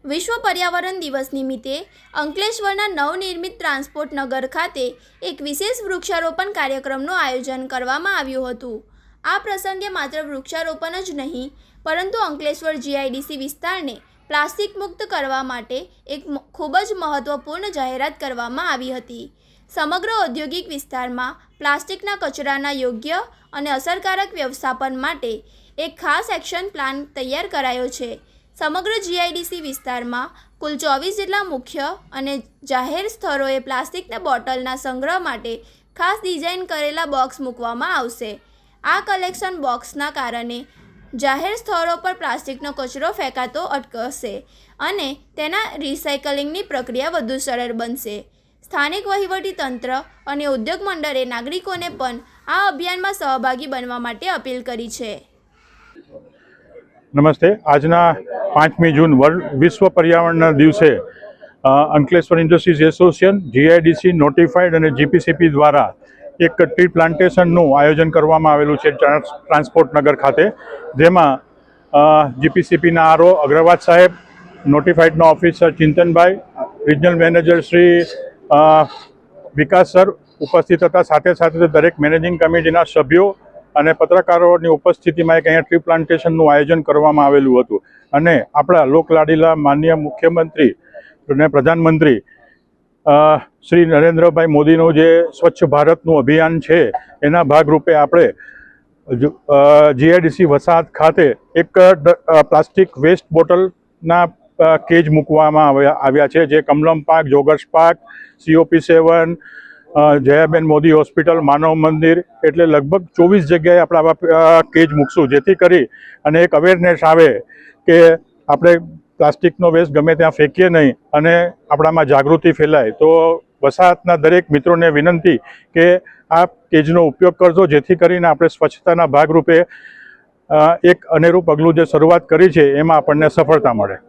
વિશ્વ પર્યાવરણ દિવસ નિમિત્તે અંકલેશ્વરના નવનિર્મિત ટ્રાન્સપોર્ટ નગર ખાતે એક વિશેષ વૃક્ષારોપણ કાર્યક્રમનું આયોજન કરવામાં આવ્યું હતું। આ પ્રસંગે માત્ર વૃક્ષારોપણ જ નહીં પરંતુ અંકલેશ્વર જીઆઈડીસી વિસ્તારને પ્લાસ્ટિક મુક્ત કરવા માટે એક ખૂબ જ મહત્વપૂર્ણ જાહેરાત કરવામાં આવી હતી। સમગ્ર ઔદ્યોગિક વિસ્તારમાં પ્લાસ્ટિકના કચરાના યોગ્ય અને અસરકારક વ્યવસ્થાપન માટે એક ખાસ એક્શન પ્લાન તૈયાર કરાયો છે। સમગ્ર જીઆઈડીસી વિસ્તારમાં કુલ 24 જેટલા મુખ્ય અને જાહેર સ્થળોએ પ્લાસ્ટિકના બોટલના સંગ્રહ માટે ખાસ ડિઝાઇન કરેલા બોક્સ મૂકવામાં આવશે। આ કલેક્શન બોક્સના કારણે જાહેર સ્થળો પર પ્લાસ્ટિકનો કચરો ફેંકાતો અટકશે અને તેના રિસાયકલિંગની પ્રક્રિયા વધુ સરળ બનશે। સ્થાનિક વહીવટીતંત્ર અને ઉદ્યોગ મંડળે નાગરિકોને પણ આ અભિયાનમાં સહભાગી બનવા માટે અપીલ કરી છે। નમસ્તે। આજના 5મી જૂન વિશ્વ પર્યાવરણના દિવસે Ankleshwar industries association, GIDC notified અને જીપીસીપી દ્વારા એક ટ્રી પ્લાન્ટેશનનું આયોજન કરવામાં આવેલું છે ટ્રાન્સપોર્ટ નગર ખાતે, જેમાં જીપીસીપીના આરઓ અગ્રવાલ સાહેબ, નોટિફાઈડના ઓફિસર ચિંતનભાઈ, રિજનલ મેનેજર શ્રી વિકાસ સર ઉપસ્થિત હતા। સાથે સાથે દરેક મેનેજિંગ કમિટીના સભ્યો અને પત્રકારોની ઉપસ્થિતિમાં એક અહીંયા ટ્રી પ્લાન્ટેશનનું આયોજન કરવામાં આવેલું હતું અને આપણા લોકલાડીલા માનનીય મુખ્યમંત્રી અને પ્રધાનમંત્રી શ્રી નરેન્દ્રભાઈ મોદીનું જે સ્વચ્છ ભારતનું અભિયાન છે એના ભાગરૂપે આપણે જીઆઈડીસી વસાહત ખાતે એક પ્લાસ્ટિક વેસ્ટ બોટલના કેજ મૂકવામાં આવ્યા છે, જે Kamalam park, joggers park, COP7, Jayaben Modi hospital, Manav Mandir, એટલે લગભગ 24 જગ્યાએ આપણે આવા કેજ મૂકશું, જેથી કરી અને એક અવેરનેસ આવે કે આપણે પ્લાસ્ટિકનો વેસ્ટ ગમે ત્યાં ફેંકીએ નહીં અને આપણામાં જાગૃતિ ફેલાય। તો વસાહતના દરેક મિત્રોને વિનંતી કે આ કેજનો ઉપયોગ કરજો, જેથી કરીને આપણે સ્વચ્છતાના ભાગરૂપે એક અનેરું પગલું જે શરૂઆત કરી છે એમાં આપણને સફળતા મળે।